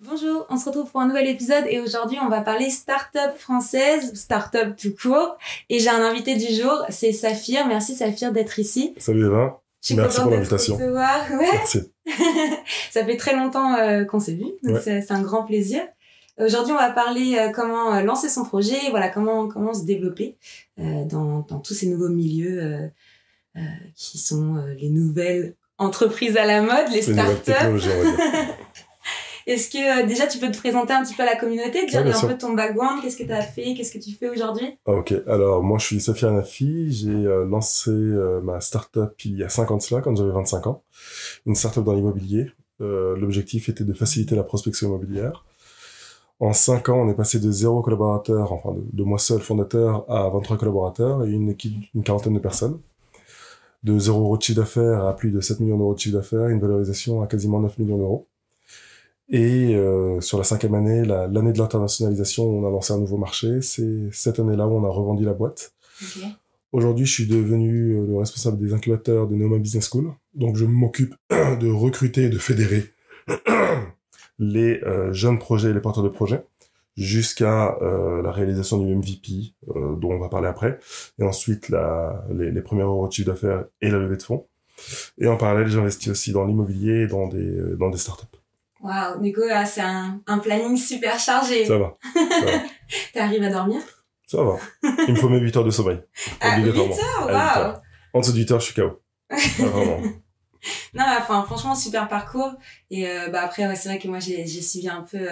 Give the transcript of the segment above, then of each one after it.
Bonjour, on se retrouve pour un nouvel épisode et aujourd'hui on va parler start-up française, start-up tout court. Et j'ai un invité du jour, c'est Saphir. Merci Saphir d'être ici. Salut Eva, merci pour l'invitation. Ouais. Merci. Ça fait très longtemps qu'on s'est vu, donc c'est un grand plaisir. Aujourd'hui on va parler comment lancer son projet, voilà comment se développer dans tous ces nouveaux milieux qui sont les nouvelles entreprises à la mode, les start-up. Est-ce que déjà tu peux te présenter un petit peu à la communauté, dire un peu ton background, qu'est-ce que tu as fait, qu'est-ce que tu fais aujourd'hui? Ok, alors moi je suis Saphir Anafi, j'ai lancé ma start-up il y a 5 ans de cela, quand j'avais 25 ans, une start-up dans l'immobilier. L'objectif était de faciliter la prospection immobilière. En 5 ans, on est passé de 0 collaborateur, enfin de moi seul fondateur, à 23 collaborateurs et une équipe d'une quarantaine de personnes. De 0 € de chiffre d'affaires à plus de 7 millions d'euros de chiffre d'affaires, une valorisation à quasiment 9 millions d'euros. Et sur la 5e année, l'année de l'internationalisation, on a lancé un nouveau marché. C'est cette année-là où on a revendu la boîte. Okay. Aujourd'hui, je suis devenu le responsable des incubateurs de Neoma Business School. Donc, je m'occupe de recruter et de fédérer les jeunes projets et les porteurs de projets jusqu'à la réalisation du MVP, dont on va parler après. Et ensuite, les premiers euros de chiffre d'affaires et la levée de fonds. Et en parallèle, j'investis aussi dans l'immobilier et dans des startups. Waouh, Nico, c'est un planning super chargé. Ça va. T'arrives à dormir? Ça va. Il me faut mes 8 heures de sommeil. Ah, 8 heures, waouh. En dessous de 8 heures, je suis KO. Vraiment. Non, enfin, franchement, super parcours. Et après, c'est vrai que moi, j'ai suivi un peu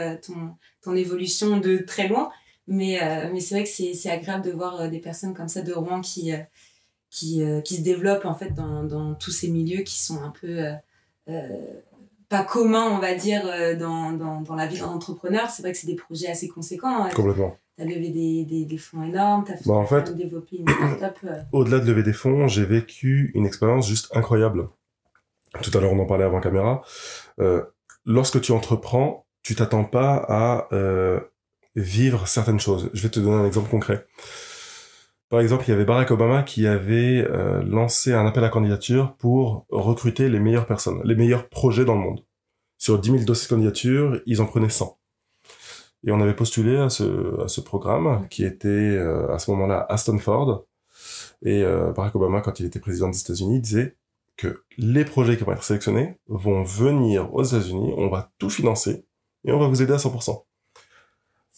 ton évolution de très loin. Mais c'est vrai que c'est agréable de voir des personnes comme ça de Rouen qui se développent en fait dans tous ces milieux qui sont un peu pas commun, on va dire, dans la vie d'un entrepreneur. C'est vrai que c'est des projets assez conséquents. Complètement. T'as levé des fonds énormes, t'as développé une start-up. Au-delà de lever des fonds, j'ai vécu une expérience juste incroyable. Tout à l'heure, on en parlait avant caméra. Lorsque tu entreprends, tu t'attends pas à vivre certaines choses. Je vais te donner un exemple concret. Par exemple, il y avait Barack Obama qui avait lancé un appel à candidature pour recruter les meilleures personnes, les meilleurs projets dans le monde. Sur 10 000 dossiers de candidature, ils en prenaient 100. Et on avait postulé à ce programme qui était à ce moment-là à Stanford. Et Barack Obama, quand il était président des États-Unis, disait que les projets qui vont être sélectionnés vont venir aux États-Unis, on va tout financer et on va vous aider à 100%.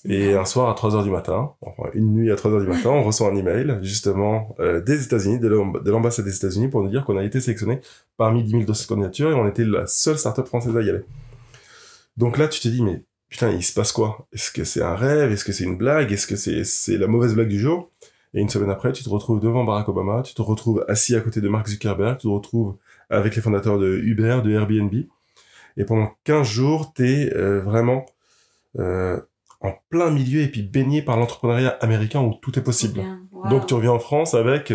Et un soir à 3h du matin, enfin une nuit à 3h du matin, on reçoit un email justement des États-Unis, de l'ambassade des États-Unis pour nous dire qu'on a été sélectionné parmi 10 000 dossiers de candidature et on était la seule start-up française à y aller. Donc là, tu te dis, mais putain, il se passe quoi? Est-ce que c'est un rêve? Est-ce que c'est une blague? Est-ce que c'est la mauvaise blague du jour? Et une semaine après, tu te retrouves devant Barack Obama, tu te retrouves assis à côté de Mark Zuckerberg, tu te retrouves avec les fondateurs de Uber, de Airbnb. Et pendant 15 jours, t'es vraiment en plein milieu et puis baigné par l'entrepreneuriat américain où tout est possible. Wow. Donc tu reviens en France avec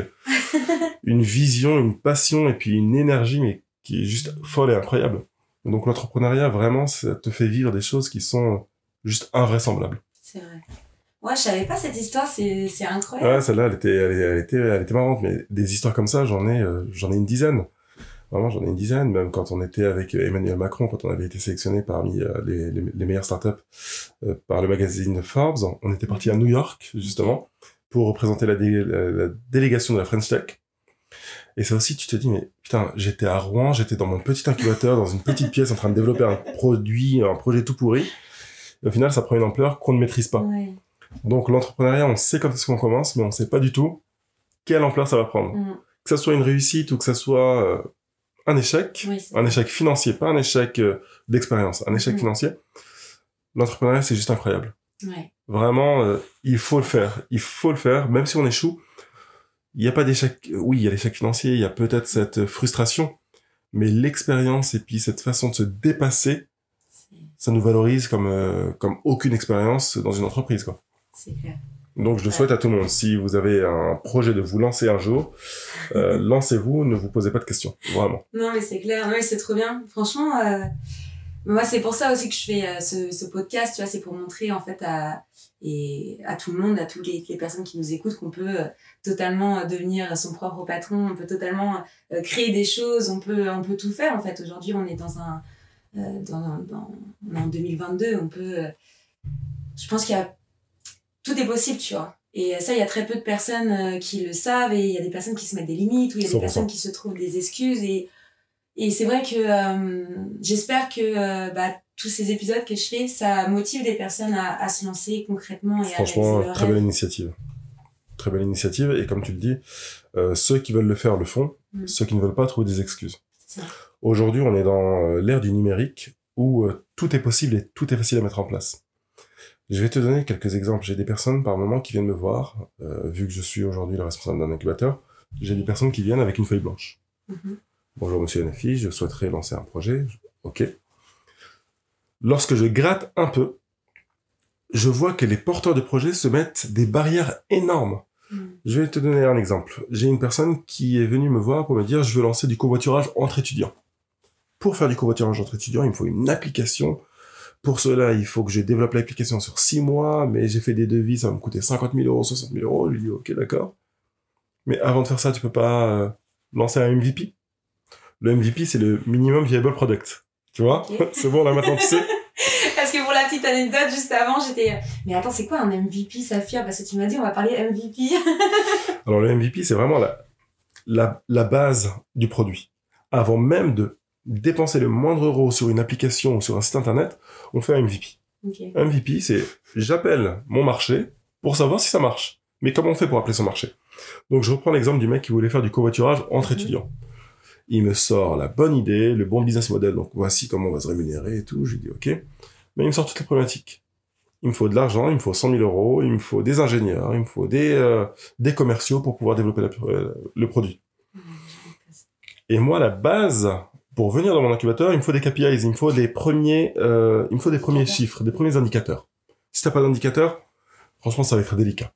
une vision, une passion et puis une énergie mais qui est juste folle et incroyable. Donc l'entrepreneuriat, vraiment, ça te fait vivre des choses qui sont juste invraisemblables. C'est vrai. Ouais, je savais pas cette histoire, c'est incroyable. Ouais, celle-là, elle était marrante, mais des histoires comme ça, j'en ai une dizaine. Vraiment, j'en ai une dizaine, même quand on était avec Emmanuel Macron, quand on avait été sélectionné parmi les meilleures startups par le magazine Forbes, on était parti à New York, justement, pour représenter la délégation de la French Tech. Et ça aussi, tu te dis, mais putain, j'étais à Rouen, j'étais dans mon petit incubateur, dans une petite pièce, en train de développer un projet tout pourri. Et au final, ça prend une ampleur qu'on ne maîtrise pas. Ouais. Donc, l'entrepreneuriat, on sait quand est-ce qu'on commence, mais on sait pas du tout quelle ampleur ça va prendre. Que ça soit une réussite ou que ça soit un échec, un échec financier, pas un échec d'expérience, un échec financier. L'entrepreneuriat, c'est juste incroyable. Ouais. Vraiment, il faut le faire. Il faut le faire, même si on échoue. Il n'y a pas d'échec. Oui, il y a l'échec financier, il y a peut-être cette frustration, mais l'expérience et puis cette façon de se dépasser, ça nous valorise comme aucune expérience dans une entreprise, quoi. C'est clair. Donc, je le souhaite à tout le monde. Si vous avez un projet de vous lancer un jour, lancez-vous, ne vous posez pas de questions. Vraiment. Non, mais c'est clair. Oui, c'est trop bien. Franchement, moi, c'est pour ça aussi que je fais ce podcast, tu vois, c'est pour montrer, en fait, à tout le monde, à toutes les personnes qui nous écoutent, qu'on peut totalement devenir son propre patron, on peut totalement créer des choses, on peut tout faire, en fait. Aujourd'hui, on est dans on est en 2022, on peut... je pense qu'il y a... Tout est possible, tu vois. Et ça, il y a très peu de personnes qui le savent, et il y a des personnes qui se mettent des limites, ou il y a des 100%. personnes qui se trouvent des excuses, et c'est vrai que j'espère que tous ces épisodes que je fais, ça motive des personnes à se lancer concrètement et Franchement, à réaliser leurs très belle rêves. initiative. Très belle initiative, et comme tu le dis, ceux qui veulent le faire le font, ceux qui ne veulent pas trouvent des excuses. C'est ça. Aujourd'hui, on est dans l'ère du numérique où tout est possible et tout est facile à mettre en place. Je vais te donner quelques exemples. J'ai des personnes par moment qui viennent me voir, vu que je suis aujourd'hui le responsable d'un incubateur, j'ai des personnes qui viennent avec une feuille blanche. Bonjour monsieur Nafi, je souhaiterais lancer un projet. Ok. Lorsque je gratte un peu, je vois que les porteurs de projets se mettent des barrières énormes. Je vais te donner un exemple. J'ai une personne qui est venue me voir pour me dire je veux lancer du covoiturage entre étudiants. Pour faire du covoiturage entre étudiants, il me faut une application. Pour cela, il faut que je développe l'application sur 6 mois, mais j'ai fait des devis, ça va me coûter 50 000 euros, 60 000 euros. Je lui dis ok, d'accord. Mais avant de faire ça, tu peux pas lancer un MVP. Le MVP, c'est le Minimum Viable Product. Tu vois? Okay. C'est bon, là, maintenant, tu sais. Parce que pour la petite anecdote, juste avant, j'étais... Mais attends, c'est quoi un MVP, Safia? Parce que tu m'as dit, on va parler MVP. Alors, le MVP, c'est vraiment la base du produit. Avant même de dépenser le moindre euro sur une application ou sur un site internet, on fait un MVP. Okay. Un MVP, c'est j'appelle mon marché pour savoir si ça marche. Mais comment on fait pour appeler son marché? Donc, je reprends l'exemple du mec qui voulait faire du covoiturage entre étudiants. Il me sort la bonne idée, le bon business model, donc voici comment on va se rémunérer et tout. Je lui dis ok. Mais il me sort toutes les problématiques. Il me faut de l'argent, il me faut 100 000 euros, il me faut des ingénieurs, il me faut des commerciaux pour pouvoir développer le produit. Et moi, la base, pour venir dans mon incubateur, il me faut des KPIs, il me faut des premiers chiffres, des premiers indicateurs. Si t'as pas d'indicateur, franchement, ça va être délicat.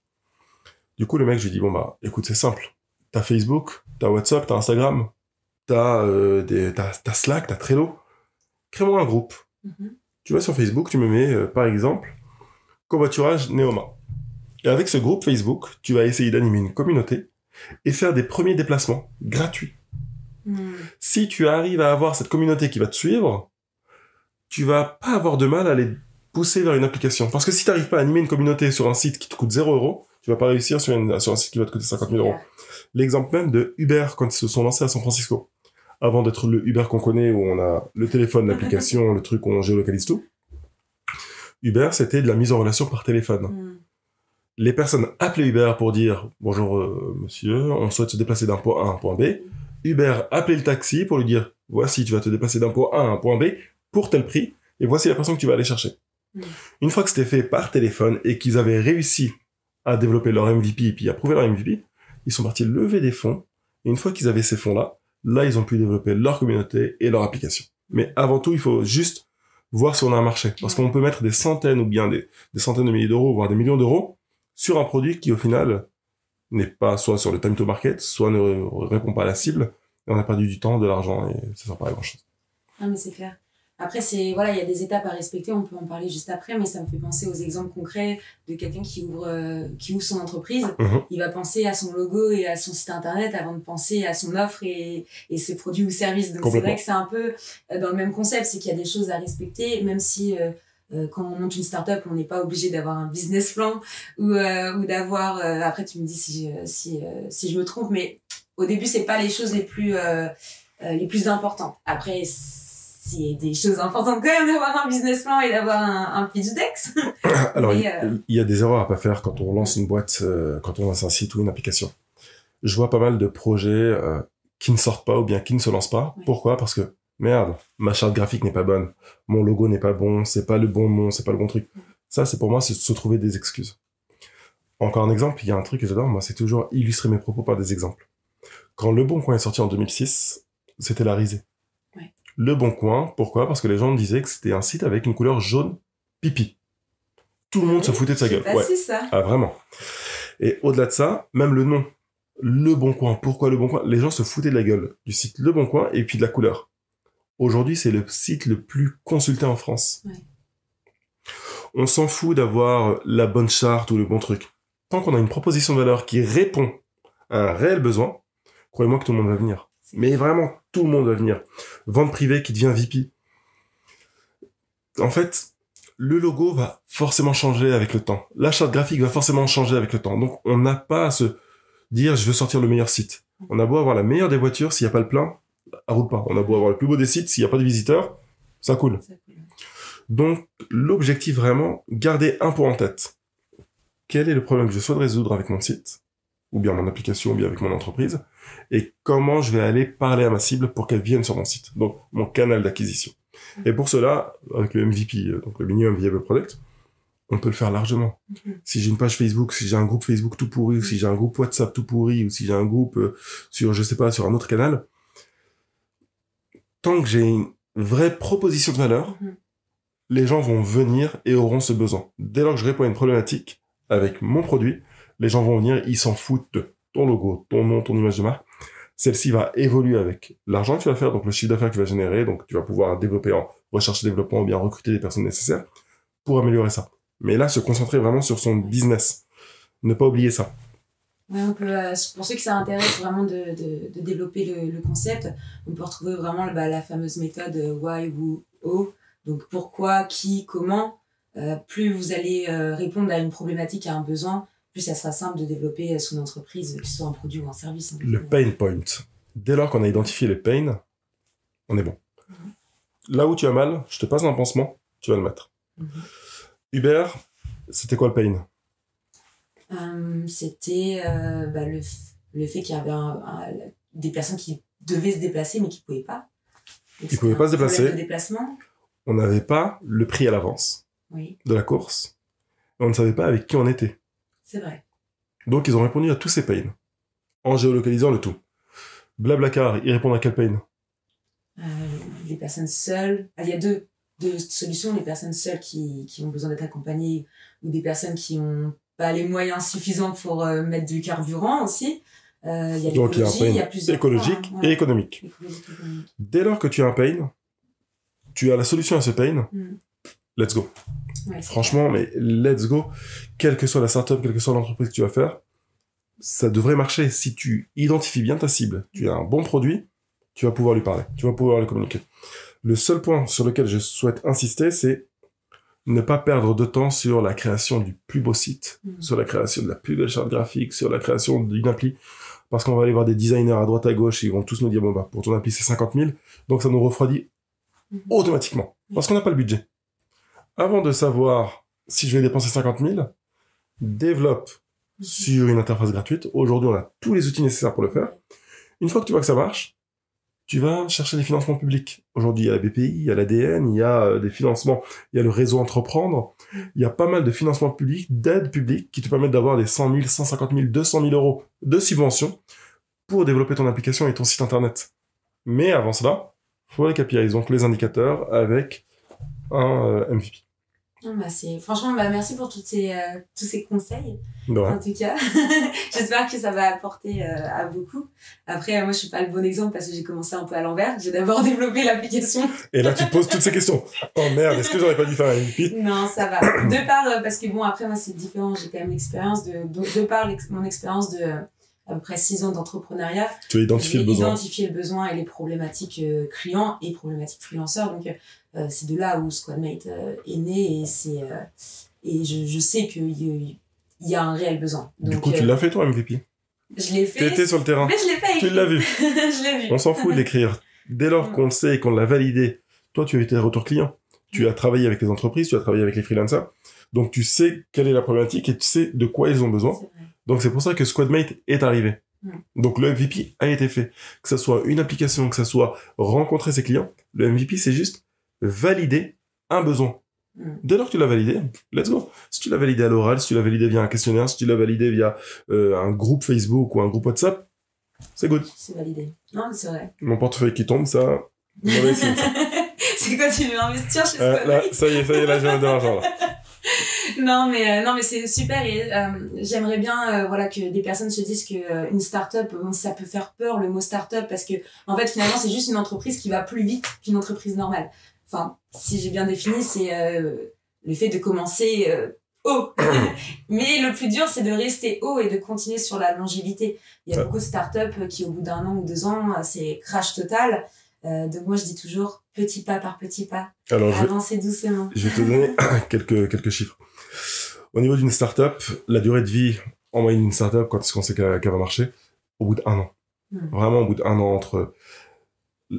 Du coup, le mec, je lui dis, bon bah, écoute, c'est simple. T'as Facebook, t'as WhatsApp, t'as Instagram, t'as Slack, t'as Trello. Crée-moi un groupe. Tu vas sur Facebook, tu me mets, par exemple, covoiturage Neoma. Et avec ce groupe Facebook, tu vas essayer d'animer une communauté et faire des premiers déplacements gratuits. Si tu arrives à avoir cette communauté qui va te suivre, tu vas pas avoir de mal à les pousser vers une application. Parce que si tu n'arrives pas à animer une communauté sur un site qui te coûte 0 euros, tu vas pas réussir sur un site qui va te coûter 50 000 euros. L'exemple même de Uber, quand ils se sont lancés à San Francisco. Avant d'être le Uber qu'on connaît, où on a le téléphone, l'application, le truc où on géolocalise tout. Uber, c'était de la mise en relation par téléphone. Les personnes appelaient Uber pour dire « Bonjour monsieur, on souhaite se déplacer d'un point A à un point B ». Uber appelait le taxi pour lui dire « Voici, tu vas te déplacer d'un point A à un point B pour tel prix, et voici la personne que tu vas aller chercher ». Une fois que c'était fait par téléphone et qu'ils avaient réussi à développer leur MVP et puis à prouver leur MVP, ils sont partis lever des fonds. Et une fois qu'ils avaient ces fonds-là, là, ils ont pu développer leur communauté et leur application. Mais avant tout, il faut juste voir si on a un marché. Parce qu'on peut mettre des centaines ou bien des centaines de milliers d'euros, voire des millions d'euros sur un produit qui, au final, n'est pas soit sur le time to market, soit ne répond pas à la cible. Et on a perdu du temps, de l'argent et ça sert pas à grand-chose. Ah, mais c'est clair. Après, voilà, il y a des étapes à respecter, on peut en parler juste après, mais ça me fait penser aux exemples concrets de quelqu'un qui ouvre son entreprise. Il va penser à son logo et à son site internet avant de penser à son offre et ses produits ou services. Donc c'est vrai que c'est un peu dans le même concept, c'est qu'il y a des choses à respecter, même si quand on monte une start-up, on n'est pas obligé d'avoir un business plan ou d'avoir... après, tu me dis si je me trompe, mais au début, c'est pas les choses les plus importantes. Après, c'est des choses importantes quand même d'avoir un business plan et d'avoir un pitch deck. Alors, il y a des erreurs à pas faire quand on lance une boîte, quand on lance un site ou une application. Je vois pas mal de projets qui ne sortent pas ou bien qui ne se lancent pas. Oui. Pourquoi? Parce que, merde, ma charte graphique n'est pas bonne, mon logo n'est pas bon, c'est pas le bon nom, c'est pas le bon truc. Ça, c'est pour moi, c'est se trouver des excuses. Encore un exemple, il y a un truc que j'adore, moi, c'est toujours illustrer mes propos par des exemples. Quand Le Bon Coin est sorti en 2006, c'était la risée. Le Bon Coin, pourquoi? Parce que les gens me disaient que c'était un site avec une couleur jaune pipi. Tout le monde se foutait de sa gueule. C'est ça. Ah, vraiment. Et au-delà de ça, même le nom, Le Bon Coin. Pourquoi Le Bon Coin? Les gens se foutaient de la gueule du site Le Bon Coin et puis de la couleur. Aujourd'hui, c'est le site le plus consulté en France. Ouais. On s'en fout d'avoir la bonne charte ou le bon truc. Tant qu'on a une proposition de valeur qui répond à un réel besoin, croyez-moi que tout le monde va venir. Mais vraiment, tout le monde va venir. Vente privée qui devient VP. En fait, le logo va forcément changer avec le temps. La charte graphique va forcément changer avec le temps. Donc, on n'a pas à se dire, je veux sortir le meilleur site. On a beau avoir la meilleure des voitures, s'il n'y a pas le plein, ça roule pas. On a beau avoir le plus beau des sites, s'il n'y a pas de visiteurs, ça coule. Donc, l'objectif vraiment, garder un point en tête. Quel est le problème que je souhaite résoudre avec mon site, ou bien mon application, ou bien avec mon entreprise, et comment je vais aller parler à ma cible pour qu'elle vienne sur mon site. Donc, mon canal d'acquisition. Et pour cela, avec le MVP, donc le Minimum Viable Product, on peut le faire largement. Si j'ai une page Facebook, si j'ai un groupe Facebook tout pourri, ou si j'ai un groupe WhatsApp tout pourri, ou si j'ai un groupe sur, je sais pas, sur un autre canal, tant que j'ai une vraie proposition de valeur, les gens vont venir et auront ce besoin. Dès lors que je réponds à une problématique avec mon produit, les gens vont venir, ils s'en foutent de ton logo, ton nom, ton image de marque. Celle-ci va évoluer avec l'argent que tu vas faire, donc le chiffre d'affaires que tu vas générer, donc tu vas pouvoir développer en recherche et développement ou bien recruter les personnes nécessaires pour améliorer ça. Mais là, se concentrer vraiment sur son business. Ne pas oublier ça. Ouais, on peut, pour ceux qui ça intéresse vraiment de développer le concept, on peut retrouver vraiment la fameuse méthode Why, Who, How. Donc pourquoi, qui, comment. Plus vous allez répondre à une problématique, à un besoin, plus ça sera simple de développer son entreprise, que ce soit un produit ou un service. Le pain point. Dès lors qu'on a identifié les pains, on est bon. Là où tu as mal, je te passe un pansement, tu vas le mettre. Hubert, c'était quoi le pain? C'était le fait qu'il y avait des personnes qui devaient se déplacer mais qui ne pouvaient pas. Ils ne pouvaient pas se déplacer. De déplacement. On n'avait pas le prix à l'avance de la course. Et on ne savait pas avec qui on était. C'est vrai. Donc ils ont répondu à tous ces pains, en géolocalisant le tout. Blablacar, ils répondent à quel pain? Les personnes seules. Il y a deux solutions. Les personnes seules qui ont besoin d'être accompagnées ou des personnes qui n'ont pas les moyens suffisants pour mettre du carburant aussi. Il y a l'écologie, il y a plusieurs écologique et économique. Dès lors que tu as un pain, tu as la solution à ce pain, let's go. Ouais, franchement, mais let's go. Quelle que soit la startup, quelle que soit l'entreprise que tu vas faire, ça devrait marcher. Si tu identifies bien ta cible, tu as un bon produit, tu vas pouvoir lui parler, tu vas pouvoir lui communiquer. Le seul point sur lequel je souhaite insister, c'est ne pas perdre de temps sur la création du plus beau site, sur la création de la plus belle charte graphique, sur la création d'une appli, parce qu'on va aller voir des designers à droite à gauche, et ils vont tous nous dire, bon bah, pour ton appli, c'est 50 000, donc ça nous refroidit automatiquement, parce qu'on n'a pas le budget. Avant de savoir si je vais dépenser 50 000, développe sur une interface gratuite. Aujourd'hui, on a tous les outils nécessaires pour le faire. Une fois que tu vois que ça marche, tu vas chercher des financements publics. Aujourd'hui, il y a la BPI, il y a l'ADN, il y a des financements, il y a le réseau Entreprendre. Il y a pas mal de financements publics, d'aides publiques qui te permettent d'avoir des 100 000, 150 000, 200 000 euros de subventions pour développer ton application et ton site internet. Mais avant cela, il faut les KPIs, donc les indicateurs avec un MVP. Franchement, merci pour tous ces conseils. Ouais. En tout cas, j'espère que ça va apporter à beaucoup. Après, moi, je suis pas le bon exemple parce que j'ai commencé un peu à l'envers. J'ai d'abord développé l'application. Et là, tu te poses toutes ces questions. Oh merde, est-ce que j'aurais pas dû faire un MVP? Non, ça va. De part, parce que bon, après, moi, c'est différent. J'ai quand même l'expérience de par mon expérience de à peu près 6 ans d'entrepreneuriat. Tu as identifié le besoin. Identifié le besoin et les problématiques clients et problématiques freelanceurs. Donc, c'est de là où Squadmate est né et je sais qu'il y a un réel besoin. Donc, du coup, tu l'as fait toi, MVP? Je l'ai fait. T'étais sur le terrain. Mais je l'ai pas écrit. Tu l'as vu. Je l'ai vu. On s'en fout de l'écrire. Dès lors qu'on le sait et qu'on l'a validé, toi, tu as eu tes retours clients. Tu as travaillé avec les entreprises, tu as travaillé avec les freelancers. Donc, tu sais quelle est la problématique et tu sais de quoi ils ont besoin. Donc, c'est pour ça que Squadmate est arrivé. Donc, le MVP a été fait. Que ça soit une application, que ça soit rencontrer ses clients, le MVP, c'est juste valider un besoin. Dès lors que tu l'as validé, let's go. Si tu l'as validé à l'oral, si tu l'as validé via un questionnaire, si tu l'as validé via un groupe Facebook ou un groupe WhatsApp, c'est good. C'est validé. Non, mais c'est vrai. Mon portefeuille qui tombe, ça... C'est quoi, tu veux investir chez Squadmate? Là, ça y est, là, j'ai de l'argent, là. Non mais c'est super et j'aimerais bien que des personnes se disent que une start-up, ça peut faire peur le mot start-up parce que en fait finalement c'est juste une entreprise qui va plus vite qu'une entreprise normale. Enfin, si j'ai bien défini, c'est le fait de commencer haut. Mais le plus dur, c'est de rester haut et de continuer sur la longévité. Il y a beaucoup de start-up qui au bout d'1 an ou 2 ans, c'est crash total. Donc moi, je dis toujours petit pas par petit pas, Alors, avancer doucement. je vais te donner quelques chiffres. Au niveau d'une startup, la durée de vie en moyenne d'une startup, quand est-ce qu'on sait qu'elle va marcher? Au bout d'1 an. Vraiment, au bout d'1 an, entre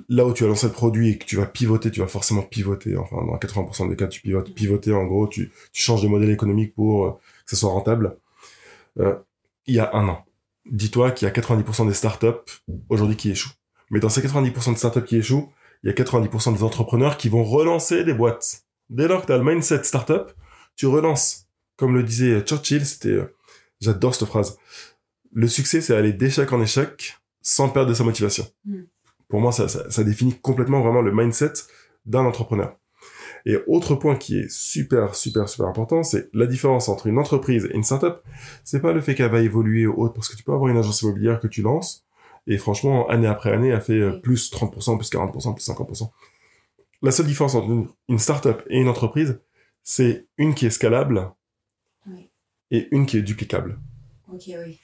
là où tu as lancé le produit et que tu vas pivoter, tu vas forcément pivoter. Enfin, dans 80% des cas, tu pivotes. Pivoter, en gros, tu changes de modèle économique pour que ça soit rentable. Il y a 1 an. Dis-toi qu'il y a 90% des startups aujourd'hui qui échouent. Mais dans ces 90% de startups qui échouent, il y a 90% des entrepreneurs qui vont relancer des boîtes. Dès lors que tu as le mindset startup, tu relances. Comme le disait Churchill, j'adore cette phrase. Le succès, c'est aller d'échec en échec sans perdre de sa motivation. Pour moi, ça définit complètement vraiment le mindset d'un entrepreneur. Et autre point qui est super important, c'est la différence entre une entreprise et une startup. C'est pas le fait qu'elle va évoluer ou autre, parce que tu peux avoir une agence immobilière que tu lances, et franchement, année après année, elle fait plus 30%, plus 40%, plus 50%. La seule différence entre une startup et une entreprise, c'est une qui est scalable et une qui est duplicable. Ok, oui.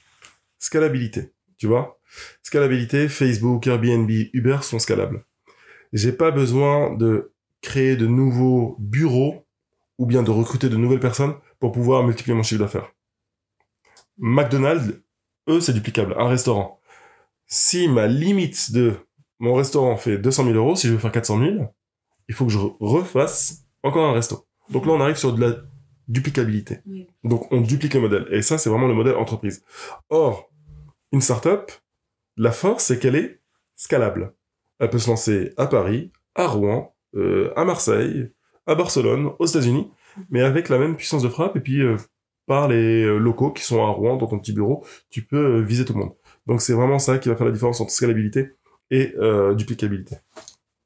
Scalabilité, tu vois. Scalabilité, Facebook, Airbnb, Uber sont scalables. J'ai pas besoin de créer de nouveaux bureaux ou bien de recruter de nouvelles personnes pour pouvoir multiplier mon chiffre d'affaires. McDonald's, eux, c'est duplicable. Un restaurant. Si ma limite de mon restaurant fait 200 000 euros, si je veux faire 400 000, il faut que je refasse encore un resto. Donc là, on arrive sur de la duplicabilité. Oui. Donc, on duplique le modèle. Et ça, c'est vraiment le modèle entreprise. Or, une startup, la force, c'est qu'elle est scalable. Elle peut se lancer à Paris, à Rouen, à Marseille, à Barcelone, aux États-Unis, mais avec la même puissance de frappe. Et puis, par les locaux qui sont à Rouen, dans ton petit bureau, tu peux viser tout le monde. Donc, c'est vraiment ça qui va faire la différence entre scalabilité et duplicabilité.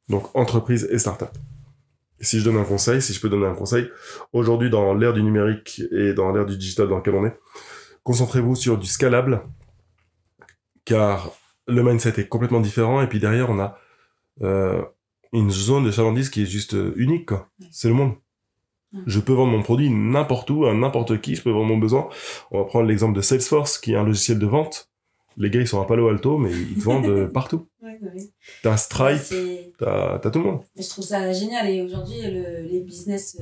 Donc, entreprise et startup. Et si je donne un conseil, si je peux donner un conseil, aujourd'hui, dans l'ère du numérique et dans l'ère du digital dans laquelle on est, concentrez-vous sur du scalable, car le mindset est complètement différent, et puis derrière, on a une zone de chalandise qui est juste unique, quoi. C'est le monde. Je peux vendre mon produit n'importe où, à n'importe qui, je peux vendre mon besoin. On va prendre l'exemple de Salesforce, qui est un logiciel de vente. Les gars, ils sont à Palo Alto, mais ils te vendent partout. Oui. T'as Stripe, t'as tout le monde. Je trouve ça génial. Et aujourd'hui, les business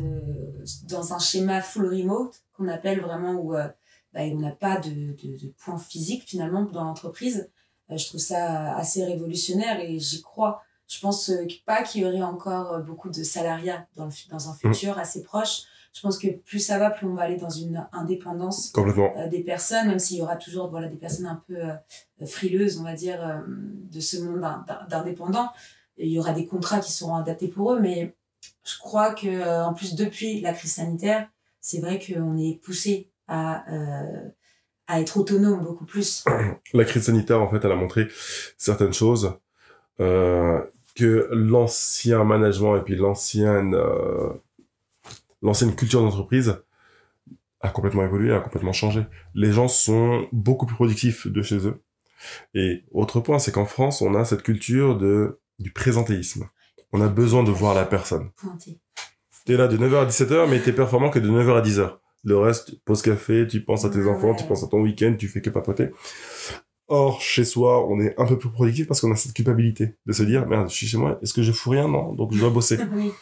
dans un schéma full remote, qu'on appelle vraiment où on n'a pas de point physique finalement dans l'entreprise, je trouve ça assez révolutionnaire et j'y crois. Je pense pas qu'il y aurait encore beaucoup de salariat dans un futur assez proche. Je pense que plus ça va, plus on va aller dans une indépendance des personnes, même s'il y aura toujours des personnes un peu frileuses, on va dire, de ce monde d'indépendants. Il y aura des contrats qui seront adaptés pour eux, mais je crois que en plus, depuis la crise sanitaire, c'est vrai qu'on est poussé à être autonome beaucoup plus. La crise sanitaire, en fait, elle a montré certaines choses que l'ancien management et puis l'ancienne culture d'entreprise a complètement évolué, a complètement changé. Les gens sont beaucoup plus productifs de chez eux. Et autre point, c'est qu'en France, on a cette culture du présentéisme. On a besoin de voir la personne. T'es là de 9h à 17h, mais t'es performant que de 9h à 10h. Le reste, pause café, tu penses à tes enfants, tu penses à ton week-end, tu fais que papoter. Or, chez soi, on est un peu plus productif parce qu'on a cette culpabilité de se dire, merde, je suis chez moi, est-ce que je fous rien? Non, donc je dois bosser. Oui.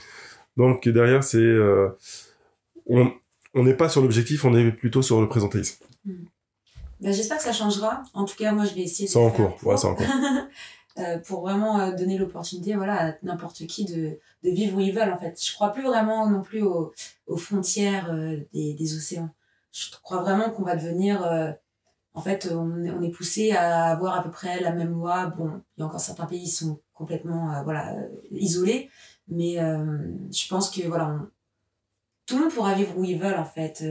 Donc derrière, c'est on n'est pas sur l'objectif, on est plutôt sur le présentéisme. J'espère que ça changera. En tout cas, moi, je vais essayer de c'est en cours. Ouais, c'est en cours. Pour vraiment donner l'opportunité, à n'importe qui de vivre où ils veulent, en fait. Je crois plus vraiment non plus aux frontières des océans. Je crois vraiment qu'on va devenir... en fait, on est poussé à avoir à peu près la même loi. Bon, il y a encore certains pays qui sont complètement isolés, mais je pense que tout le monde pourra vivre où ils veulent, en fait.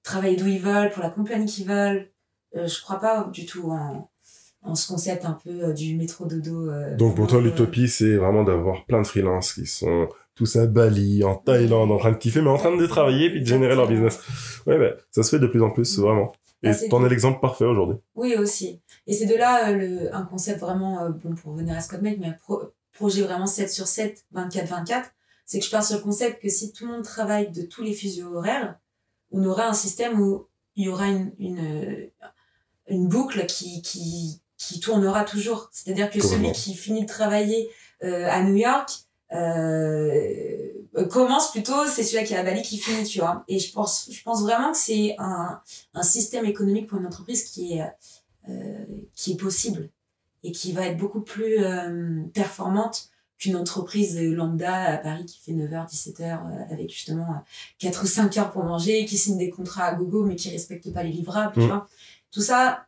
Travailler d'où ils veulent, pour la compagnie qu'ils veulent. Je crois pas du tout en ce concept un peu du métro dodo. Donc pour toi, l'utopie, c'est vraiment d'avoir plein de freelances qui sont tous à Bali, en Thaïlande, en train de kiffer, mais en train de travailler puis de générer leur business. Ouais, ça se fait de plus en plus, vraiment. Et t'en es l'exemple parfait aujourd'hui. Oui, aussi. Et c'est de là un concept vraiment, pour revenir à ScottMate, mais un projet vraiment 7 sur 7, 24/24, c'est que je pars sur le concept que si tout le monde travaille de tous les fuseaux horaires, on aura un système où il y aura une boucle qui tournera toujours. C'est-à-dire que celui qui finit de travailler à New York commence plutôt, c'est celui-là qui est à Bali qui finit, tu vois. Et je pense vraiment que c'est un système économique pour une entreprise qui est possible et qui va être beaucoup plus performante qu'une entreprise lambda à Paris qui fait 9h, 17h avec justement 4 ou 5 heures pour manger, qui signe des contrats à gogo mais qui respecte pas les livrables, tu vois. Tout ça,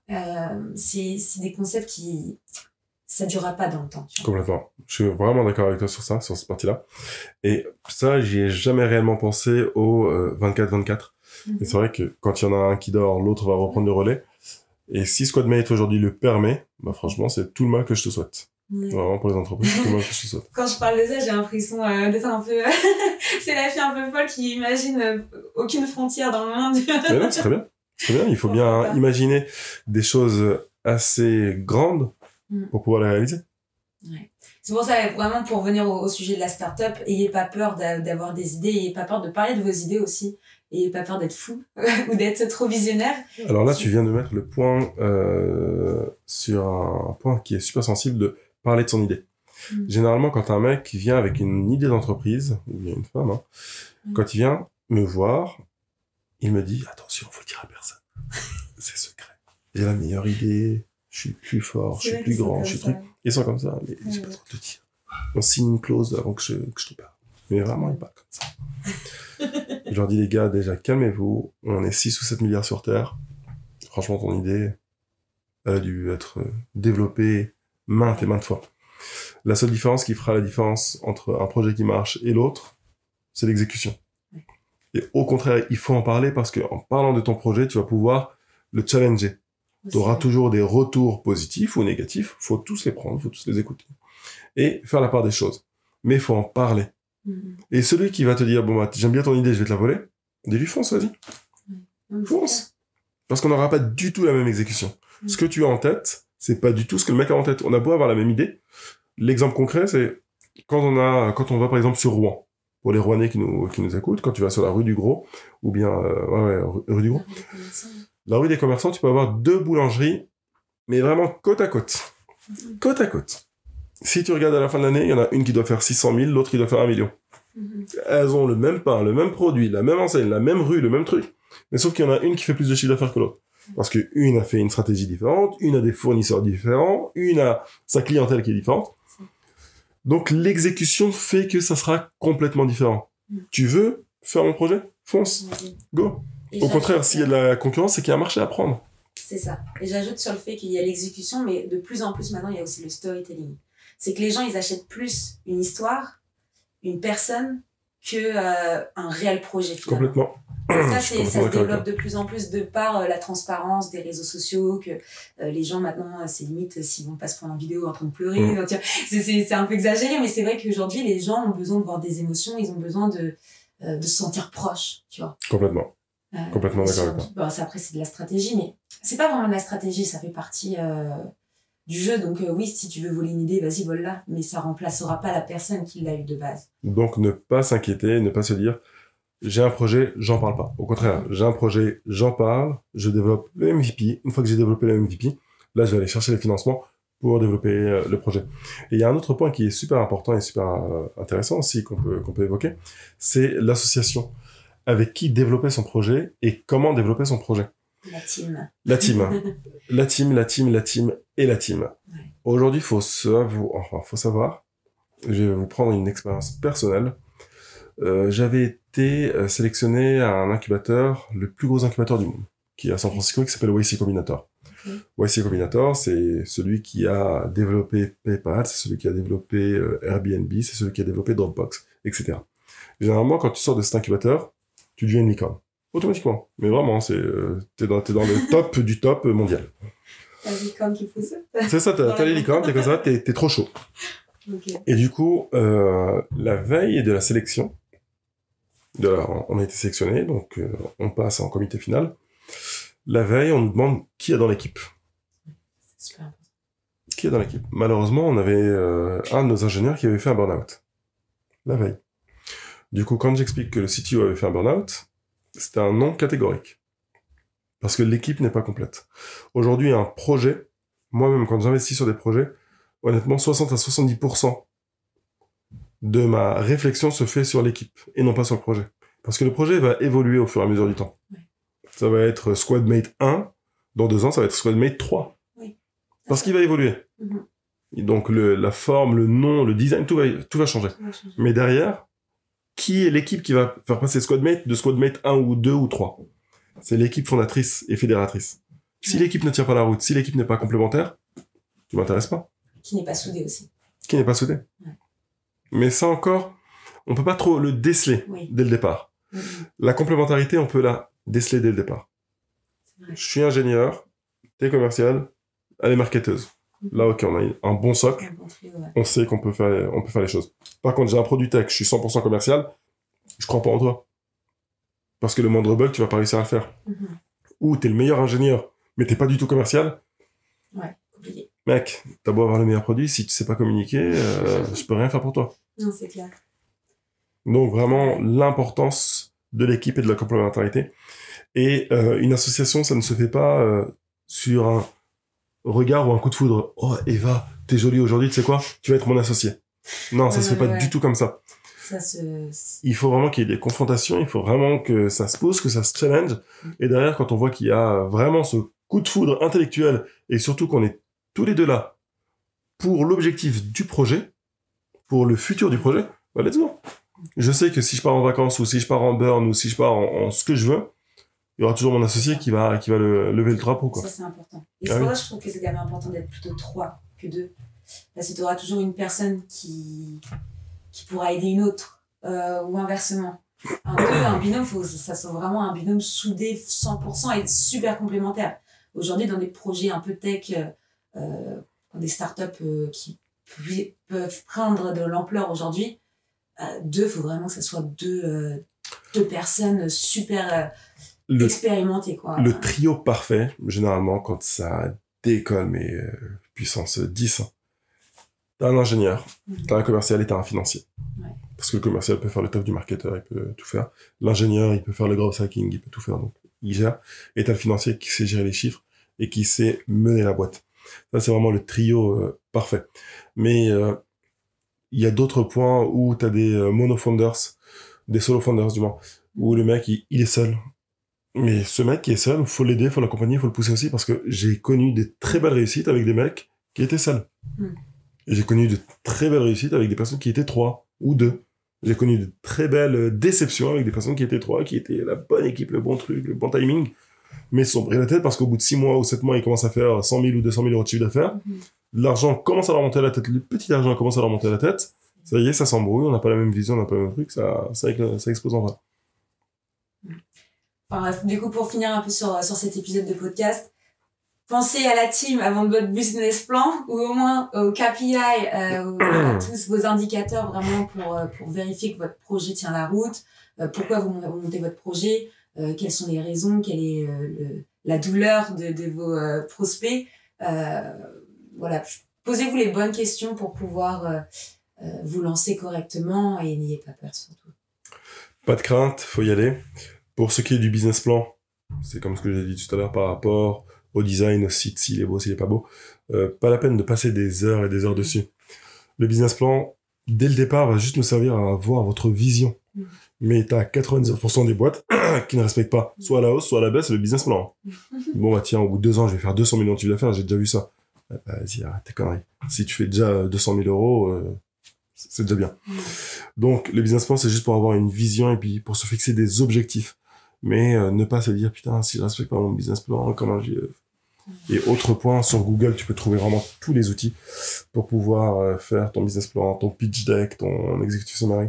c'est des concepts qui ça durera pas dans le temps. Tu vois. Complètement. Je suis vraiment d'accord avec toi sur ça, sur cette partie-là. Et ça, j'y ai jamais réellement pensé au 24-24. Et c'est vrai que quand il y en a un qui dort, l'autre va reprendre le relais. Et si Squadmate aujourd'hui le permet, bah franchement, c'est tout le mal que je te souhaite. Vraiment pour les entreprises, c'est tout le mal que je te souhaite. Quand je parle de ça, j'ai l'impression d'être un peu... c'est la fille un peu folle qui imagine aucune frontière dans le monde. Mais non, c'est très bien. C'est bien, il faut bien imaginer des choses assez grandes pour pouvoir les réaliser. Ouais. C'est pour ça, vraiment, pour revenir au sujet de la start-up, ayez pas peur d'avoir des idées, ayez pas peur de parler de vos idées aussi, ayez pas peur d'être fou ou d'être trop visionnaire. Alors là, tu viens de mettre le point sur un point qui est super sensible de parler de son idée. Généralement, quand un mec vient avec une idée d'entreprise, ou bien une femme, quand il vient me voir, il me dit « Attention, faut le dire à personne. C'est secret. J'ai la meilleure idée, je suis plus fort, je suis plus grand, je suis truc. » Ils sont comme ça, mais j'ai pas trop te dire. On signe une clause avant que je te parle. Mais vraiment, ils parlent comme ça. Je leur dis, les gars, déjà, calmez-vous. On est 6 ou 7 milliards sur Terre. Franchement, ton idée, elle a dû être développée maintes et maintes fois. La seule différence qui fera la différence entre un projet qui marche et l'autre, c'est l'exécution. Et au contraire, il faut en parler parce que en parlant de ton projet, tu vas pouvoir le challenger. Tu auras toujours des retours positifs ou négatifs. Faut tous les prendre, faut tous les écouter. Et faire la part des choses. Mais il faut en parler. Et celui qui va te dire, bon, bah, j'aime bien ton idée, je vais te la voler, dis-lui, fonce, vas-y. Fonce. Parce qu'on n'aura pas du tout la même exécution. Ce que tu as en tête, c'est pas du tout ce que le mec a en tête. On a beau avoir la même idée. L'exemple concret, c'est quand on va par exemple sur Rouen, pour les Rouennais qui nous écoutent, quand tu vas sur la rue du Gros, ou bien, rue du Gros, la rue des commerçants, tu peux avoir 2 boulangeries, mais vraiment côte à côte. Côte à côte. Si tu regardes à la fin de l'année, il y en a une qui doit faire 600 000, l'autre qui doit faire 1 million. Elles ont le même pain, le même produit, la même enseigne, la même rue, le même truc. Mais sauf qu'il y en a une qui fait plus de chiffre d'affaires que l'autre. Parce que une a fait une stratégie différente, une a des fournisseurs différents, une a sa clientèle qui est différente. Donc l'exécution fait que ça sera complètement différent. Tu veux faire mon projet? Fonce. Go. Au contraire, s'il y a de la concurrence, c'est qu'il y a un marché à prendre. C'est ça. Et j'ajoute sur le fait qu'il y a l'exécution, mais de plus en plus maintenant, il y a aussi le storytelling. C'est que les gens, ils achètent plus une histoire, une personne, que un réel projet. Finalement. Complètement. Ça, ça se développe de plus en plus de par la transparence des réseaux sociaux, que les gens maintenant, c'est limite s'ils vont pas se prendre en vidéo en train de pleurer. C'est un peu exagéré, mais c'est vrai qu'aujourd'hui, les gens ont besoin de voir des émotions, ils ont besoin de se sentir proches, tu vois. Complètement. Complètement d'accord avec toi. Bon, après, c'est de la stratégie, mais c'est pas vraiment de la stratégie, ça fait partie du jeu. Donc oui, si tu veux voler une idée, vas-y, vole-la, mais ça remplacera pas la personne qui l'a eu de base. Donc ne pas s'inquiéter, ne pas se dire j'ai un projet, j'en parle pas. Au contraire, j'ai un projet, j'en parle, je développe le MVP. Une fois que j'ai développé le MVP, là je vais aller chercher les financements pour développer le projet. Et il y a un autre point qui est super important et super intéressant aussi qu'on peut évoquer, c'est l'association. Avec qui développer son projet et comment développer son projet. La team. La team. La team et la team. Ouais. Aujourd'hui, faut savoir, je vais vous prendre une expérience personnelle. J'avais été sélectionné à un incubateur, le plus gros incubateur du monde, qui est à San Francisco, qui s'appelle YC Combinator. YC Combinator, c'est celui qui a développé PayPal, c'est celui qui a développé Airbnb, c'est celui qui a développé Dropbox, etc. Généralement, quand tu sors de cet incubateur, tu deviens une licorne. Automatiquement. Mais vraiment, t'es dans le top du top mondial. La licorne qui pousse. C'est ça, t'as les licornes, t'es comme ça, t'es trop chaud. Okay. Et du coup, la veille de la sélection, on a été sélectionné, donc on passe en comité final. La veille, on nous demande qui est dans l'équipe. C'est super important. Qui est dans l'équipe. Malheureusement, on avait un de nos ingénieurs qui avait fait un burn-out. La veille. Du coup, quand j'explique que le CTO avait fait un burn-out, c'était un non catégorique. Parce que l'équipe n'est pas complète. Aujourd'hui, un projet, moi-même, quand j'investis sur des projets, honnêtement, 60 à 70% de ma réflexion se fait sur l'équipe et non pas sur le projet. Parce que le projet va évoluer au fur et à mesure du temps. Ouais. Ça va être Squadmate 1, dans 2 ans, ça va être Squadmate 3. Oui. Parce qu'il va évoluer. Et donc la forme, le nom, le design, tout va changer. Mais derrière, qui est l'équipe qui va faire passer Squadmate de Squadmate 1 ou 2 ou 3? C'est l'équipe fondatrice et fédératrice. Si l'équipe ne tient pas la route, si l'équipe n'est pas complémentaire, tu m'intéresses pas. Qui n'est pas soudé aussi. Qui n'est pas soudé. Ouais. Mais ça encore, on peut pas trop le déceler dès le départ. La complémentarité, on peut la déceler dès le départ. Je suis ingénieur, t'es commercial, elle est marketeuse. Là, ok, on a un bon socle, on sait qu'on peut faire les choses. Par contre, j'ai un produit tech, je suis 100% commercial, je crois pas en toi. Parce que le moindre bug, tu vas pas réussir à le faire. Ou t'es le meilleur ingénieur, mais t'es pas du tout commercial. Ouais, compliqué. Mec, t'as beau avoir le meilleur produit, si tu sais pas communiquer, je peux rien faire pour toi. Non, c'est clair. Donc vraiment, l'importance de l'équipe et de la complémentarité. Et une association, ça ne se fait pas sur un regard ou un coup de foudre. Oh, Eva, t'es jolie aujourd'hui, tu sais quoi? Tu vas être mon associé. Non, ça se fait pas du tout comme ça. Il faut vraiment qu'il y ait des confrontations, il faut vraiment que ça se pose, que ça se challenge. Et derrière, quand on voit qu'il y a vraiment ce coup de foudre intellectuel, et surtout qu'on est tous les deux là pour l'objectif du projet, pour le futur du projet, bah let's go. Je sais que si je pars en vacances, ou si je pars en burn, ou si je pars en ce que je veux, il y aura toujours mon associé qui va lever le drapeau, quoi. Ça, c'est important. Et c'est pour ça que je trouve que c'est quand même important d'être plutôt 3 que 2. Parce que tu auras toujours une personne qui pourra aider une autre, ou inversement. Un binôme, faut que ça soit vraiment un binôme soudé 100% et super complémentaire. Aujourd'hui, dans des projets un peu tech, dans des startups qui peuvent prendre de l'ampleur aujourd'hui, il faut vraiment que ça soit deux personnes super expérimentées, quoi. Le trio parfait, généralement, quand ça décolle, mais puissance 10, t'as un ingénieur, t'as un commercial et t'as un financier. Ouais. Parce que le commercial peut faire le taf du marketeur, il peut tout faire. L'ingénieur, il peut faire le growth hacking, il peut tout faire, donc il gère. Et t'as le financier qui sait gérer les chiffres et qui sait mener la boîte. Ça, c'est vraiment le trio parfait. Mais il y a d'autres points où t'as des mono-founders, des solo-founders du moins, où le mec, il est seul. Mais ce mec qui est seul, faut l'aider, faut l'accompagner, faut le pousser aussi, parce que j'ai connu des très belles réussites avec des mecs qui étaient seuls. Et j'ai connu de très belles réussites avec des personnes qui étaient 3 ou 2. J'ai connu de très belles déceptions avec des personnes qui étaient 3, qui étaient la bonne équipe, le bon truc, le bon timing, mais se sont pris la tête parce qu'au bout de 6 mois ou 7 mois, ils commencent à faire 100 000 ou 200 000 euros de chiffre d'affaires. L'argent commence à leur monter à la tête, le petit argent commence à leur monter à la tête. Ça y est, ça s'embrouille, on n'a pas la même vision, on n'a pas le même truc, ça explose en vrai. Enfin, du coup, pour finir un peu sur cet épisode de podcast, pensez à la team avant de votre business plan, ou au moins au KPI, à tous vos indicateurs vraiment pour vérifier que votre projet tient la route, pourquoi vous montez votre projet, quelles sont les raisons, quelle est la douleur de vos prospects. Voilà, posez-vous les bonnes questions pour pouvoir vous lancer correctement et n'ayez pas peur surtout. Pas de crainte, faut y aller. Pour ce qui est du business plan, c'est comme ce que j'ai dit tout à l'heure par rapport au design, au site, s'il est beau, s'il est pas beau. Pas la peine de passer des heures et des heures dessus. Le business plan, dès le départ, va juste nous servir à avoir votre vision. Mais t'as 99% des boîtes qui ne respectent pas, soit à la hausse, soit à la baisse, le business plan. Bon, bah tiens, au bout de 2 ans, je vais faire 200 millions de chiffre d'affaires, j'ai déjà vu ça. Vas-y, arrête tes conneries. Si tu fais déjà 200 000 euros, c'est déjà bien. Donc, le business plan, c'est juste pour avoir une vision et puis pour se fixer des objectifs. Mais ne pas se dire, putain, si je respecte pas mon business plan, comment j'y... Et autre point, sur Google, tu peux trouver vraiment tous les outils pour pouvoir faire ton business plan, ton pitch deck, ton executive summary,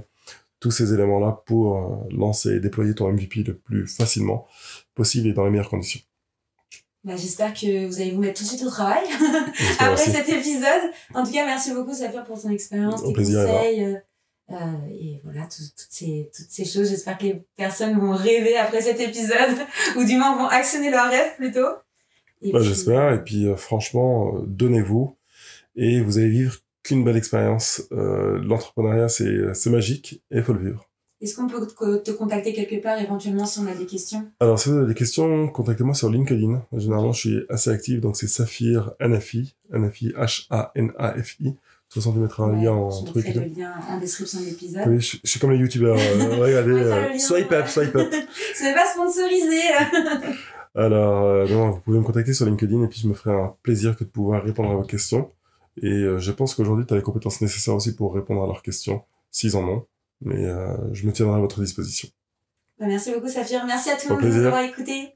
tous ces éléments-là pour lancer et déployer ton MVP le plus facilement possible et dans les meilleures conditions. Bah, j'espère que vous allez vous mettre tout de suite au travail après cet épisode. En tout cas, merci beaucoup, Saphir, pour ton expérience, tes conseils. Et voilà, toutes ces choses. J'espère que les personnes vont rêver après cet épisode, ou du moins vont actionner leurs rêves plutôt. Bah, puis... J'espère, et puis franchement, donnez-vous, et vous allez vivre qu'une belle expérience. L'entrepreneuriat, c'est magique, et il faut le vivre. Est-ce qu'on peut te contacter quelque part, éventuellement, si on a des questions? Alors, si vous avez des questions, contactez-moi sur LinkedIn. Généralement, je suis assez actif, donc c'est Saphir Hanafi, Hanafi, H-A-N-A-F-I, toute façon, tu mettras un Ouais, lien en je truc. mettrai le lien en description de l'épisode. Oui, je suis comme les youtubeurs. Regardez, On mettra le lien. swipe up, swipe up. Ce n'est pas sponsorisé. Alors, non, vous pouvez me contacter sur LinkedIn et puis je me ferai un plaisir que de pouvoir répondre à vos questions. Et je pense qu'aujourd'hui, tu as les compétences nécessaires aussi pour répondre à leurs questions, s'ils en ont. Mais je me tiendrai à votre disposition. Merci beaucoup, Saphir. Merci à tout le Au monde de nous plaisir. avoir écoutés.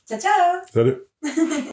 Ciao, ciao. Salut.